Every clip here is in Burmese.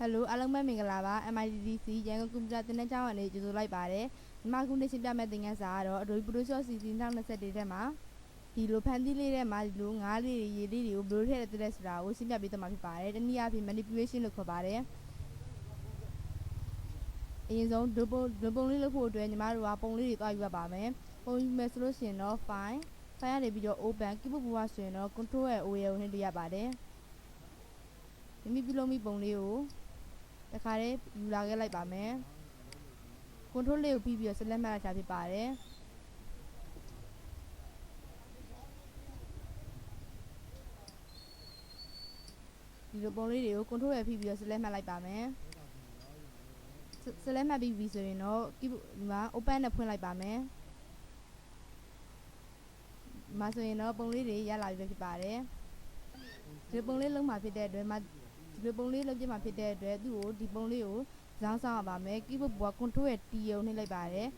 Hello အားလုံးပဲမင်္ဂလာပါ MITDC ရန်ကုန်ကွန်ပျူတာသင်တန်းကျောင်းကနေကြိုဆိုလိုက်ပါတယ်ဒီမှာခုနေ့ရှင်းပြမယ့်သင်ခန်းစာကတော့ Adobe Photoshop CC 2021ထဲမှာဒီလိုဖန်တီးလေးထဲမှာဒီလိုငါးလေးတွေရေလေးတွေကိုဘယ်လိုထည့်တဲ့ဆိုတာကိုရှင်းပြပေးသွားမှာဖြစ်ပါတယ်တနည်းအားဖြင့် manipulation လို့ခေါ်ပါတယ်အရင်ဆုံးဒုပုံလေးလုပ်ဖို့အတွက်ညီမတို့ကပုံလေးတွေတွားယူရပါမယ်ပုံယူမယ်ဆိုလို့ရှိရင်တော့ file ရနေပြီးတော့ open keyboard ဘဝဆိုရင်တော့ control ရဲ့ O ကိုနှိပ်လို့ရပါတယ်မိမိပြုလုပ်မိပုံလေးကိုတခါတည်းယူလာခဲ့လိုက်ပါမယ် control လေးကိုပြီးပြီးတော့ select မှတ်လိုက်တာဖြစ်ပါတယ်ဒီလိုပုံလေးတွေကို control ရပြီးပြီးတော့ select မှတ်လိုက်ပါမယ် select မှတ်ပြီးပြီဆိုရင်တော့ဒီမှာ open နဲ့ဖွင့်လိုက်ပါမယ်ဒီမှာဆိုရင်တော့ပုံလေးတွေရလာပြီဖြစ်ပါတယ်ဒီပုံလေးလုံးမှာဖြစ်တဲ့အတွက်ဒီပုံလေးလုံးပြမှာဖြစ်တဲ့အတွက်သူ့ကိုဒီပုံလေးကိုဇောင်းဆောင်ရပါမယ် keyboard ဘွား control ရဲ့ T ကိုနှိပ်လိုက်ပါတယ်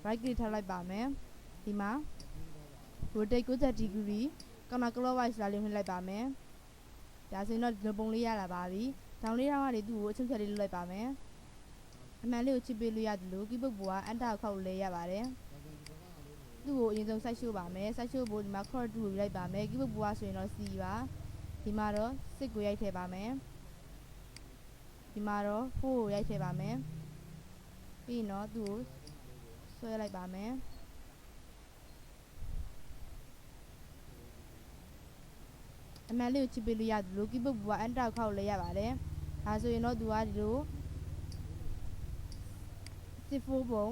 right click ထားလိုက်ပါမယ်ဒီမှာ rotate 90 degree counter clockwise လာလေးနှိပ်လိုက်ပါမယ်ဒါဆိုရင်တော့ဒီပုံလေးရလာပါပြီဒေါင်းလေးတောင်းကနေသူ့ကိုအချုပ်ချက်လေးလုပ်လိုက်ပါမယ်အမှန်လေးကိုချစ်ပေးလို့ရတယ်လို့ keyboard ဘွား enter ကိုခောက်လို့လည်းရပါတယ်သူ့ကိုအရင်ဆုံး site show ပါမယ် site show ဖို့ဒီမှာ crop 2ကိုယူလိုက်ပါမယ် keyboard ဘွားဆိုရင်တော့ C ပါဒီမှာတော့6ကိုရိုက်ထည့်ပါမယ်ဒီမှာတော့4ကိုရိုက်ထည့်ပါမယ်ပြီးရင်တော့သူ့ကိုဆွဲလိုက်ပါမယ်အမှန်လေးကိုချစ်ပေးလို့ရတယ်လို့ keyboard ဘွား enter ခောက်လို့ရပါတယ်ဒါဆိုရင်တော့သူကဒီလို14ပုံ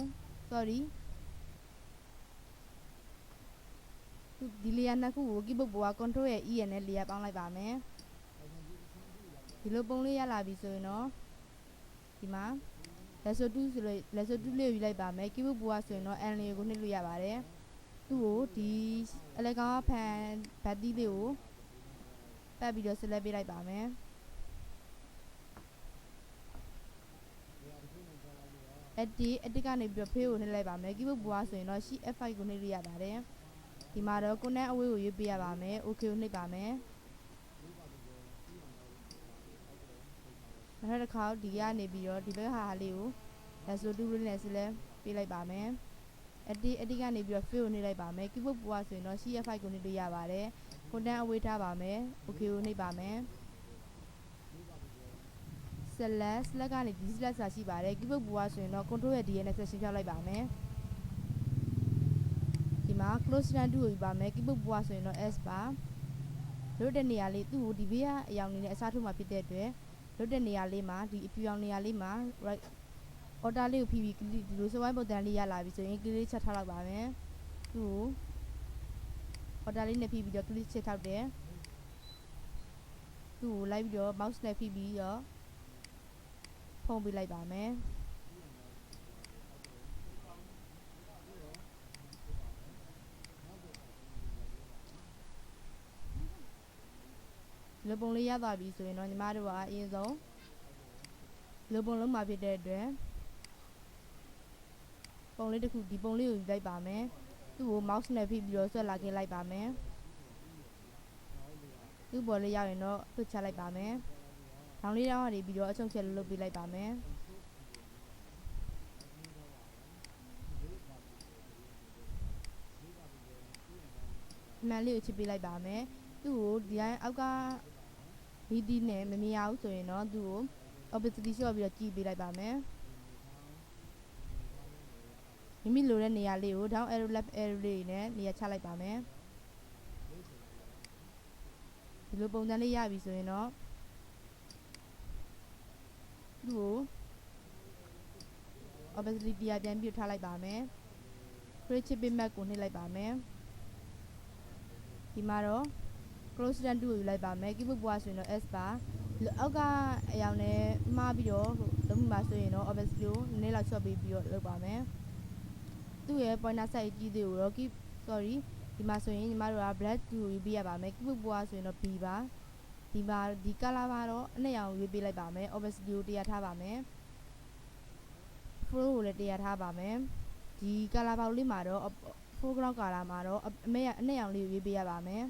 sorry ဒီလေယာဉ်နှစ်ခုကို keyboard ဘွား control ရဲ့ E နဲ့လေယာဉ်ပေါင်းလိုက်ပါမယ်ဒီလိုပုံလေးရလာပြီဆိုရင်တော့ဒီမှာ lasso 2ဆိုလို့ lasso 2လေးကိုယူလိုက်ပါမယ် keyboard ဘွားဆိုရင်တော့ N လေးကိုနှိပ်လို့ရပါတယ်သူ့ကိုဒီအလဲကောင်ဖန်ဘတ်တီးလေးကိုပတ်ပြီးတော့ select ပေးလိုက်ပါမယ်edit ကနေပြီးတော့ face ကိုနှိပ်လိုက်ပါမယ် keyboard ဘွားဆိုရင်တော့ Shift F5 ကိုနှိပ်လို့ရပါတယ်ဒီမှာတော့ connect အဝေးကိုရွေးပေးရပါမယ် OK ကိုနှိပ်ပါမယ်နောက်တစ်ခါဒီကနေပြီးတော့ဒီဘက်ဟာလေးကို lasso 2လေးနဲ့ select ပေးလိုက်ပါမယ်edit ကနေပြီးတော့ face ကိုနှိပ်လိုက်ပါမယ် keyboard ဘွားဆိုရင်တော့ Shift F5 ကိုနှိပ်လို့ရပါတယ် connect အဝေးထားပါမယ် OK ကိုနှိပ်ပါမယ်select ကနေဒီ select စာရှိပါတယ် keyboard ဘွားဆိုရင်တော့ control ရဲ့ D နဲ့ section ဖြောက်လိုက်ပါမယ်ဒီမှာ close down 2ကိုယူပါမယ် keyboard ဘွားဆိုရင်တော့ S ပါလွတ်တဲ့နေရာလေးသူ့ကိုဒီဘေးကအရောင်နေနဲ့အစားထိုးမှာဖြစ်တဲ့အတွက်လွတ်တဲ့နေရာလေးမှာဒီအပြူရောင်နေရာလေးမှာ right order လေးကိုဖိပြီးဒီလိုစဝိုင်းပုံစံလေးရလာပြီဆိုရင် click လေးချက်ထားလိုက်ပါမယ်သူ့ကို order လေးနဲ့ဖိပြီးတော့ click ချက်ထောက်တယ်သူ့ကိုလိုက်ပြီးတော့ mouse နဲ့ဖိပြီးတော့ဖုံးပေးလိုက်ပါမယ်ဒီလိုပုံလေးရသွားပြီဆိုရင်တော့ညီမတို့ကအရင်ဆုံးဒီလိုပုံလုံးမှာဖြစ်တဲ့အတွက်ပုံလေးတစ်ခုဒီပုံလေးကိုယူလိုက်ပါမယ်သူ့ကို mouse နဲ့ဖိပြီးတော့ဆွဲလာခဲ့လိုက်ပါမယ်သူ့ပေါ်လေးရောက်ရင်တော့ဆွတ်ချလိုက်ပါမယ်ထောင်လေးတောင်းကနေပြီးတော့အချုပ်ချက်လုပ်ပေးလိုက်ပါမယ်အမှန်လေးကိုချစ်ပေးလိုက်ပါမယ်သူ့ကိုဒီတိုင်းအောက်ကဒီဒီနဲ့မမြင်ရဘူးဆိုရင်တော့သူ့ကို opacity လျှော့ပြီးတော့ကြည့်ပေးလိုက်ပါမယ်မိမိလိုတဲ့နေရာလေးကို down arrow left arrow လေးနဲ့နေရာချလိုက်ပါမယ်ဒီလိုပုံစံလေးရပြီဆိုရင်တော့သူ့ကို opacity တရားပြန်ပြီးထားလိုက်ပါမယ် create chip map ကိုနှိပ်လိုက်ပါမယ်ဒီမှာတော့ close down 2ကိုယူလိုက်ပါမယ် keyboard ဘွားဆိုရင်တော့ S ပါအောက်ကအရောင်နဲ့မှားပြီးတော့လုံးမှာဆိုရင်တော့ opacity ကိုနည်းနည်းလောက်ချော့ပေးပြီးတော့လုပ်ပါမယ်သူ့ရဲ့ pointer size ကြီးသေးကိုတော့ sorry ဒီမှာဆိုရင်ညီမတို့က black 2ကိုယူပေးရပါမယ် keyboard ဘွားဆိုရင်တော့ B ပါဒီမှာဒီ color ပါတော့အနှစ်ရောင်ရွေးပေးလိုက်ပါမယ် opacity ကိုတရားထားပါမယ် flow ကိုလည်းတရားထားပါမယ်ဒီ color ပေါက်လေးမှာတော့ foreground color မှာတော့အနှစ်ရောင်လေးကိုရွေးပေးရပါမယ်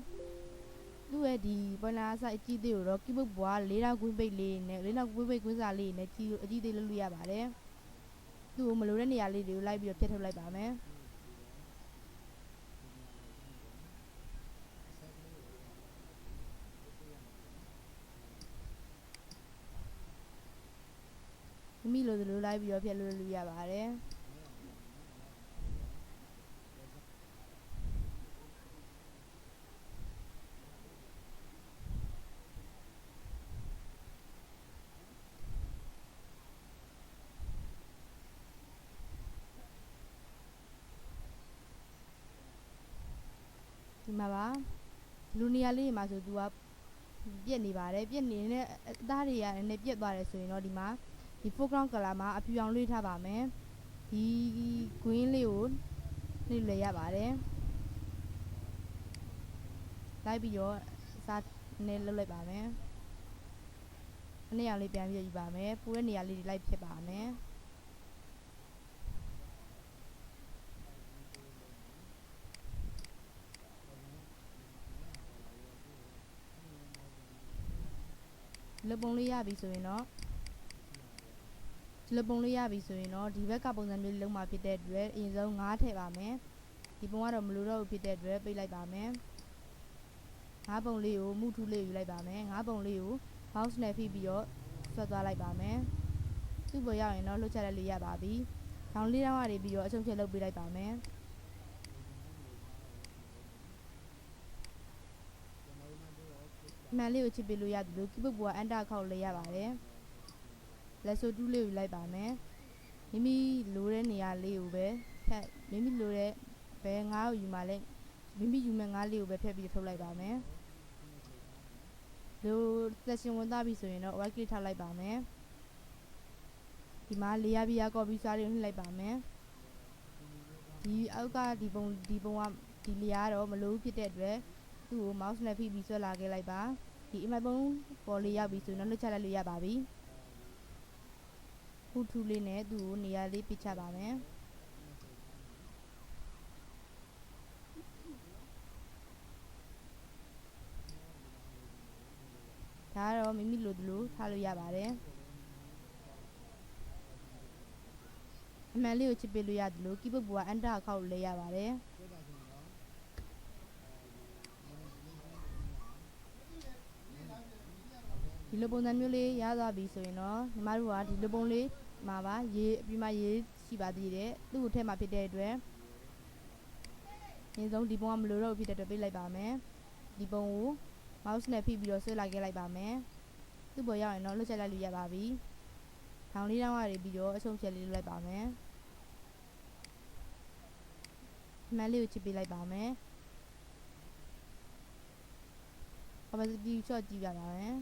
သူ့ရဲ့ဒီပေါ်လာစာအကြည့်သေးကိုတော့ keyboard ဘွား၄နောက်ကွင်းပိတ်လေးနဲ့၄နောက်ကွင်းပိတ်ကွင်းစာလေးနဲ့ကြည့်လို့အကြည့်သေးလုပ်လို့ရပါတယ်သူ့ကိုမလိုတဲ့နေရာလေးတွေကိုလိုက်ပြီးတော့ဖြတ်ထုတ်လိုက်ပါမယ်မိလိုလိုလိုက်ပြီးတော့ဖြတ်လို့ရပါတယ်ဒီမှာပါလူနေရာလေးမှာဆိုသူကပြက်နေပါတယ်ပြက်နေတဲ့အသားတွေကလည်းပြက်သွားတယ်ဆိုရင်တော့ဒီမှာဒီ foreground color မှာအဖြူအောင်လေးထားပါမယ်ဒီ green လေးကိုနှိပ်လို့ရပါတယ်လိုက်ပြီးတော့စာနဲ့လုပ်လိုက်ပါမယ်အနေအောင်လေးပြန်ပြယူပါမယ်ပူတဲ့နေရာလေးတွေလိုက်ဖြစ်ပါမယ်လပုံလေးရပြီဆိုရင်တော့လပုံလေးရပြီဆိုရင်တော့ဒီဘက်ကပုံစံမျိုးလုံးမှာဖြစ်တဲ့အတွက်အရင်ဆုံး9ထည့်ပါမယ်ဒီပုံကတော့မလိုတော့ဘူးဖြစ်တဲ့အတွက်ပိတ်လိုက်ပါမယ်9ပုံလေးကိုမှုထူးလေးယူလိုက်ပါမယ်9ပုံလေးကို mouse နဲ့ဖိပြီးတော့ဆွဲသွားလိုက်ပါမယ်သူ့ပေါ်ရောက်ရင်တော့လှုပ်ချလိုက်လို့ရပါပြီထောင်လေးတောင်းရပြီးတော့အချုံချက်လုပ်ပေးလိုက်ပါမယ်မှန်လေးကိုချစ်ပေးလို့ရတယ်လို့ keyboard ပေါ်ကအန်တာခောက်လေးရပါတယ်လက်ဆိုတူးလေးယူလိုက်ပါမယ်မိမိလိုတဲ့နေရာလေးကိုပဲဖြတ်မိမိလိုတဲ့ဘယ်ငါးကိုယူမှလဲမိမိယူမဲ့ငါးလေးကိုပဲဖြတ်ပြီးထုတ်လိုက်ပါမယ်လို session ဝင်သွားပြီဆိုရင်တော့ right click ထားလိုက်ပါမယ်ဒီမှာ layer ပြား copy စာတွေကိုနှိပ်လိုက်ပါမယ်ဒီအောက်ကဒီပုံကဒီ layer တော့မလိုဘူးဖြစ်တဲ့အတွက်သူ့ကို mouse နဲ့ဖိပြီးဆွဲလာခဲ့လိုက်ပါဒီ image ပုံပေါ်လေးရောက်ပြီဆိုရင်တော့လွှတ်ချလိုက်လို့ရပါပြီဟူထူလေးနဲ့သူ့ကိုနေရာလေးပြချပါမယ်ဒါကတော့မိမိလိုထားလို့ရပါတယ်အမှန်လေးကိုချစ်ပေးလို့ရတယ်လို့ keyboard ပေါ်ကအန်တာခောက်လဲရပါတယ်ဒီလိုပုံစံမျိုးလေးရသွားပြီဆိုရင်တော့ညီမတို့ကဒီလိုပုံလေးမှာပါရေးအပြီးမှရေးရှိပါသေးတယ်သူ့ကိုထည့်မှာဖြစ်တဲ့အတွက်အရင်ဆုံးဒီပုံကမလိုတော့ဖြစ်တဲ့အတွက်ပိတ်လိုက်ပါမယ်ဒီပုံကို mouse နဲ့ဖိပြီးတော့ဆွဲလိုက်ခဲ့လိုက်ပါမယ်သူ့ပေါ်ရောက်ရင်တော့လှုပ်ချက်လိုက်လို့ရပါပြီထောင်လေးတောင်းရပြီးတော့အချုံချက်လေးလုပ်လိုက်ပါမယ်မှန်လေးကိုချစ်ပေးလိုက်ပါမယ် opacity ချော့ကြည့်ပါမယ်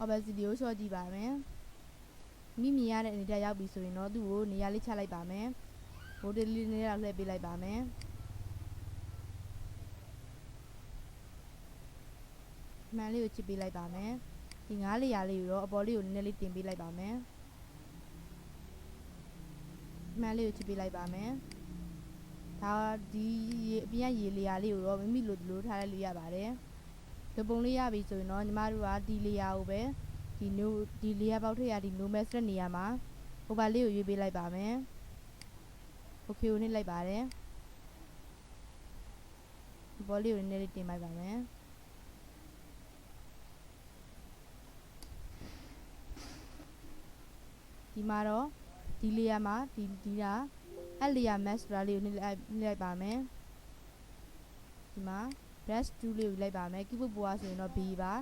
opacity ကိုချော့ကြည့်ပါမယ်မိမြင်ရတဲ့အနေနဲ့ရောက်ပြီဆိုရင်တော့သူ့ကိုနေရာလေးချလိုက်ပါမယ်ဘိုးလေးလေးနဲ့လှည့်ပေးလိုက်ပါမယ်မှန်လေးကိုချစ်ပေးလိုက်ပါမယ်ဒီ9လေယာလေးကိုတော့အပေါ်လေးကိုနည်းနည်းလေးတင်ပေးလိုက်ပါမယ်မှန်လေးကိုချစ်ပေးလိုက်ပါမယ်ဒါဒီအပြင်ရေလေယာလေးကိုတော့မိမိလိုထားလိုက်လို့ရပါတယ်ဒီပုံလေးရပြီဆိုရင်တော့ညီမတို့ကဒီလေယာကိုပဲဒီလေယာပေါက်ထည့်ရဒီ normal တဲ့နေရာမှာ over လေးကိုရွေးပေးလိုက်ပါမယ် okay ကိုနှိပ်လိုက်ပါတယ်ဘောလေးကိုနည်းနည်းလေးတင်လိုက်ပါမယ်ဒီမှာတော့ဒီလေယာမှာဒီကအဲ့လေယာ mask လေးကိုနှိပ်လိုက်ပါမယ်ဒီမှာ brush tool လေးကိုလိုက်ပါမယ် keyboard ပေါ်ဆိုရင်တော့ B ပါ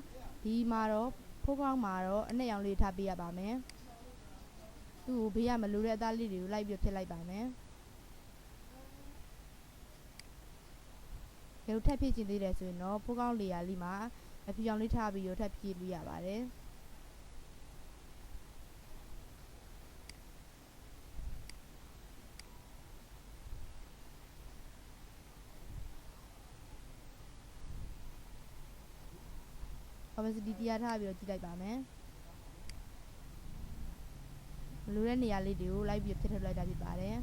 ဒီမှာတော့ foreground မှာတော့အနက်ရောင်လေးထားပေးရပါမယ်သူ့ကိုဘေးကမလိုတဲ့အသားလေးတွေကိုလိုက်ပြီးဖြတ်လိုက်ပါမယ်ရုပ်ထပ်ဖြစ်ခြင်းသေးတယ်ဆိုရင်တော့ foreground layer လေးမှာအဖြူရောင်လေးထားပြီးတော့ထပ်ဖြည့်လို့ရပါတယ်opacity တရားထားပြီးတော့ကြည့်လိုက်ပါမယ်မလိုတဲ့နေရာလေးတွေကိုလိုက်ပြီးဖြတ်ထုတ်လိုက်တာဖြစ်ပါတယ်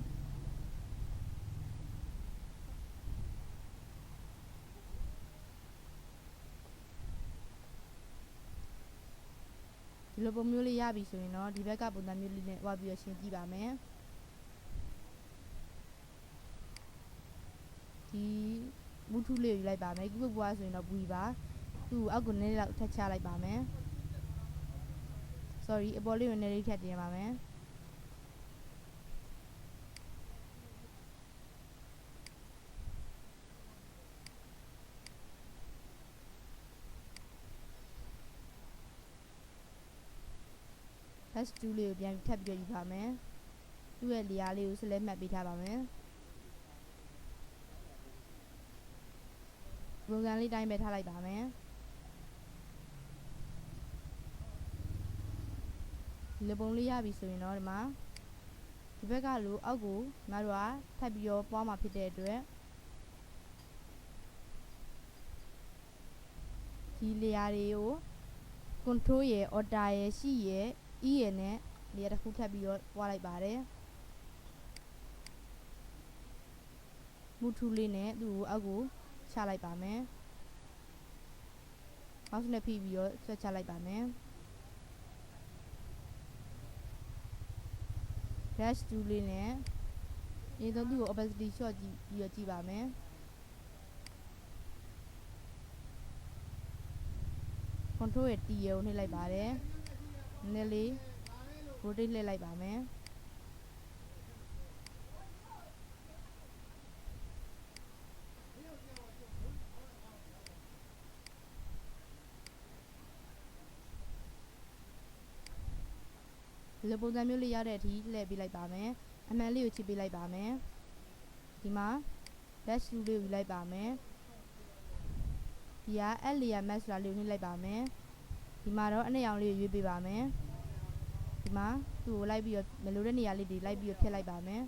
ဒီလိုပုံမျိုးလေးရပြီဆိုရင်တော့ဒီဘက်ကပုံစံမျိုးလေးနဲ့ဝါပြီးတော့ရှင်းကြည့်ပါမယ်ဒီမူထုလေးယူလိုက်ပါမယ် keyboard ပွားဆိုရင်တော့ဘူးပါသူ့အောက်ကိုနည်းနည်းလောက်ထပ်ချလိုက်ပါမယ် sorry အပေါ်လေးကိုနည်းနည်းထပ်တင်ပါမယ်H2 လေးကိုပြန်ထပ်ပြီးယူပါမယ်သူ့ရဲ့နေရာလေးကိုဆက်လက်မှတ်ပေးထားပါမယ်ပုံစံလေးတိုင်းပဲထားလိုက်ပါမယ်ဒီလိုပုံလေးရပြီဆိုရင်တော့ဒီမှာဒီဘက်ကလိုအောက်ကိုငါတို့ကထပ်ပြီးတော့ပွားမှာဖြစ်တဲ့အတွက်ဒီနေရာတွေကို control ရဲ့ order ရဲ့ရှိရဲ့ e ရဲ့နဲ့နေရာတစ်ခုထပ်ပြီးတော့ပွားလိုက်ပါတယ်မူထူလေးနဲ့သူ့ကိုအောက်ကိုချလိုက်ပါမယ် mouse နဲ့ဖိပြီးတော့ဆွဲချလိုက်ပါမယ် dash 2လေးနဲ့အရင်ဆုံးသူ့ကို opacity short ကြည့်ပြီးတော့ကြည့်ပါမယ် control ရဲ့ T ကိုနှိပ်လိုက်ပါတယ်နည်းနည်းလေး rotate လှည့်လိုက်ပါမယ်ဒီလိုပုံစံမျိုးလေးရတဲ့အထိလှည့်ပေးလိုက်ပါမယ်အမှန်လေးကိုချိပေးလိုက်ပါမယ်ဒီမှာ dash 2လေးကိုယူလိုက်ပါမယ်ဒီက L layer mask ဆိုတာလေးကိုနှိပ်လိုက်ပါမယ်ဒီမှာတော့အနှစ်ရောင်လေးကိုရွေးပေးပါမယ်ဒီမှာသူ့ကိုလိုက်ပြီးတော့မလိုတဲ့နေရာလေးတွေလိုက်ပြီးတော့ဖြတ်လိုက်ပါမယ်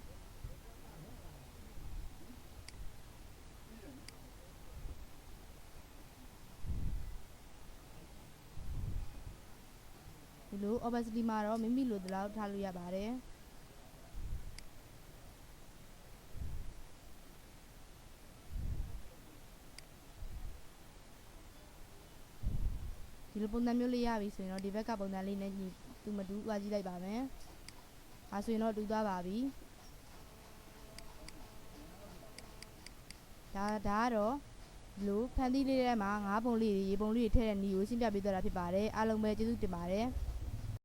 ဒီလို opacity မှာတော့မိမိလိုသလောက်ထားလို့ရပါတယ်ဒီလိုပုံစံမျိုးလေးရပြီဆိုရင်တော့ဒီဘက်ကပုံစံလေးနဲ့ညီတူမတူသွားကြည့်လိုက်ပါမယ်ဒါဆိုရင်တော့တူသွားပါပြီဒါကတော့ဒီလိုဖန်တီးလေးထဲမှာငါးပုံလေးတွေရေပုံလေးတွေထည့်တဲ့နည်းကိုရှင်းပြပေးသွားတာဖြစ်ပါတယ်အားလုံးပဲကျေးဇူးတင်ပါတယ်